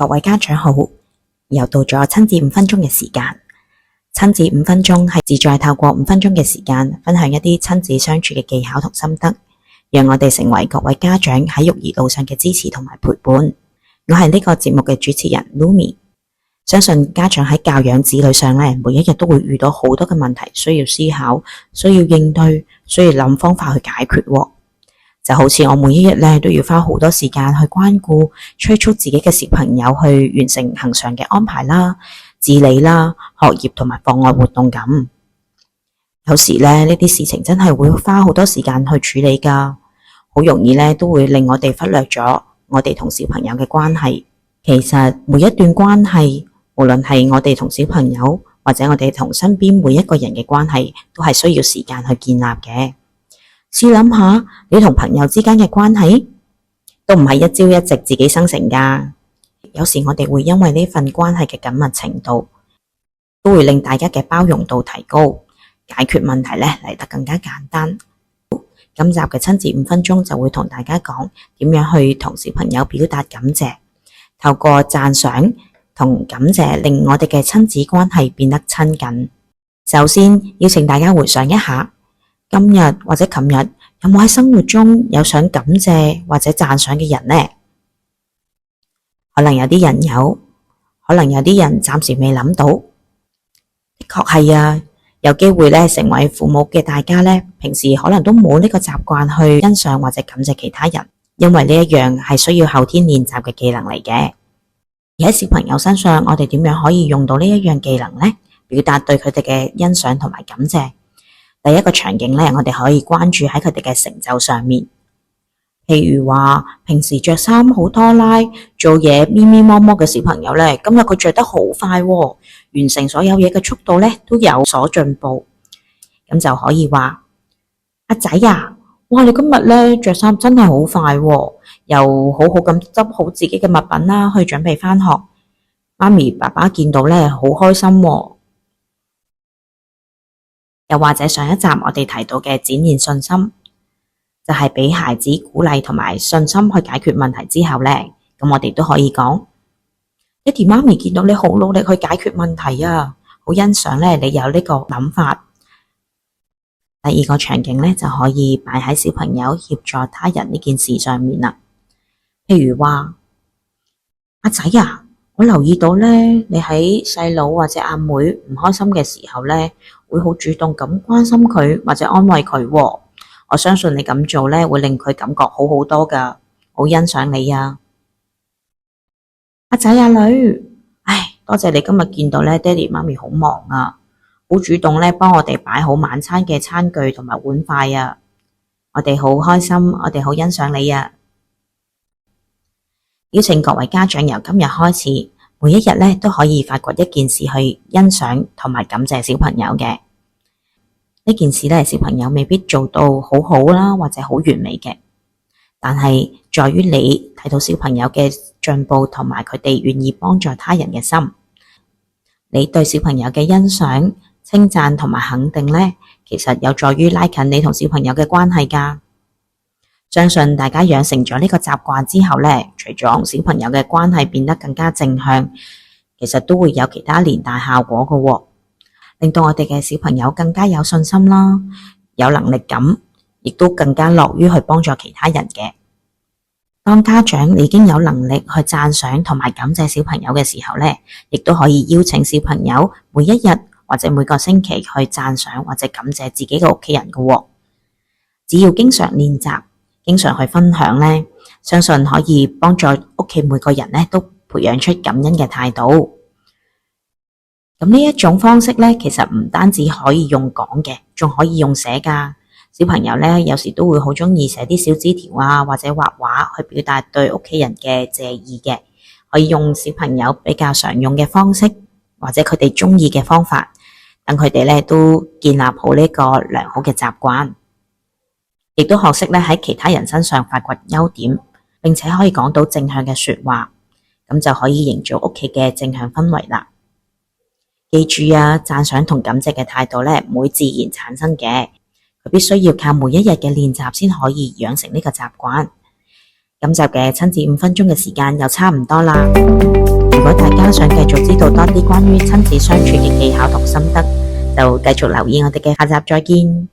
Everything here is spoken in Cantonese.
各位家長好，又到咗親子5分鐘嘅時間。親子5分鐘係旨在透過5分鐘嘅時間，分享一啲親子相處嘅技巧同心得，讓我哋成為各位家長喺育兒路上嘅支持同埋陪伴。我係呢個節目嘅主持人 Lumi。相信家長喺教養子女上咧，每一日都會遇到好多嘅問題，需要思考，需要應對，需要諗方法去解決喎。就好似我每一日咧都要花好多時間去關顧、催促自己嘅小朋友去完成恆常嘅安排啦、自理啦、學業同埋課外活動咁。有時咧呢啲事情真係會花好多時間去處理噶，好容易咧都會令我哋忽略咗我哋同小朋友嘅關係。其實每一段關係，無論係我哋同小朋友或者我哋同身邊每一個人嘅關係，都係需要時間去建立嘅。試諗下，你同朋友之間嘅關係都唔係一朝一夕自己生成噶。有時我哋會因為呢份關係嘅緊密程度，都會令大家嘅包容度提高，解決問題咧嚟得更加簡單。今集嘅親子5分鐘就會同大家講點樣去同小朋友表達感謝，透過讚賞同感謝，令我哋嘅親子關係變得親近。首先要請大家回想一下，今日或者琴日有冇喺生活中有想感謝或者讚賞嘅人呢？可能有啲人有，可能有啲人暫時未諗到。的確係啊，有機會咧成為父母嘅大家咧，平時可能都冇呢個習慣去欣賞或者感謝其他人，因為呢一樣係需要後天練習嘅技能嚟嘅。而喺小朋友身上，我哋點樣可以用到呢一樣技能呢？表達對佢哋嘅欣賞同埋感謝。第一個場景咧，我哋可以關注喺佢哋嘅成就上面。譬如話，平時着衫好拖拉，做嘢咪咪摸摸嘅小朋友咧，今日佢着得好快喎，完成所有嘢嘅速度咧都有所進步。咁就可以話：阿仔啊，哇！你今日咧着衫真係好快喎，又好好咁執好自己嘅物品啦，去準備返學。媽咪爸爸見到咧好開心喎。又或者上一集我哋提到嘅展現信心，就係俾孩子鼓勵同埋信心去解決問題之後咧，咁我哋都可以講：爹哋媽咪見到你好努力去解決問題啊，好欣賞咧你有呢個諗法。第二個場景咧就可以擺喺小朋友協助他人呢件事上面啦。譬如話：阿仔啊，我留意到咧，你喺細佬或者阿妹唔開心嘅時候咧，會好主動咁關心佢或者安慰佢喎。我相信你咁做咧，會令佢感覺好好多噶，好欣賞你啊！阿仔阿女，多謝你今日見到咧，爹哋媽咪好忙啊，好主動咧幫我哋擺好晚餐嘅餐具同埋碗筷啊，我哋好開心，我哋好欣賞你啊！邀請各位家長由今日開始，每一日咧都可以發掘一件事去欣賞同埋感謝小朋友嘅。呢件事咧，小朋友未必做到好好啦，或者好完美嘅，但係在於你睇到小朋友嘅進步同埋佢哋願意幫助他人嘅心。你對小朋友嘅欣賞、稱讚同埋肯定咧，其實有助於拉近你同小朋友嘅關係噶。相信大家養成咗呢個習慣之後咧，除咗同小朋友嘅關係變得更加正向，其實都會有其他連帶效果噶喎，令到我哋嘅小朋友更加有信心啦，有能力感，亦都更加樂於去幫助其他人嘅。當家長已經有能力去讚賞同埋感謝小朋友嘅時候咧，亦都可以邀請小朋友每一日或者每個星期去讚賞或者感謝自己嘅屋企人噶喎。只要經常練習，經常去分享咧，相信可以幫助屋企每個人咧都培養出感恩嘅態度。咁呢一種方式咧，其實唔單止可以用講嘅，仲可以用寫噶。小朋友咧有時都會好中意寫啲小紙條啊，或者畫畫去表達對屋企人嘅謝意嘅。可以用小朋友比較常用嘅方式，或者佢哋中意嘅方法，等佢哋咧都建立好呢個良好嘅習慣，亦都學識咧喺其他人身上發掘優點，並且可以講到正向嘅說話，咁就可以營造屋企嘅正向氛圍啦。記住啊，讚賞同感謝嘅態度咧唔會自然產生嘅，佢必須要靠每一日嘅練習先可以養成呢個習慣。今集嘅親子5分鐘嘅時間又差唔多啦。如果大家想繼續知道多啲關於親子相處嘅技巧同心得，就繼續留意我哋嘅下集再見。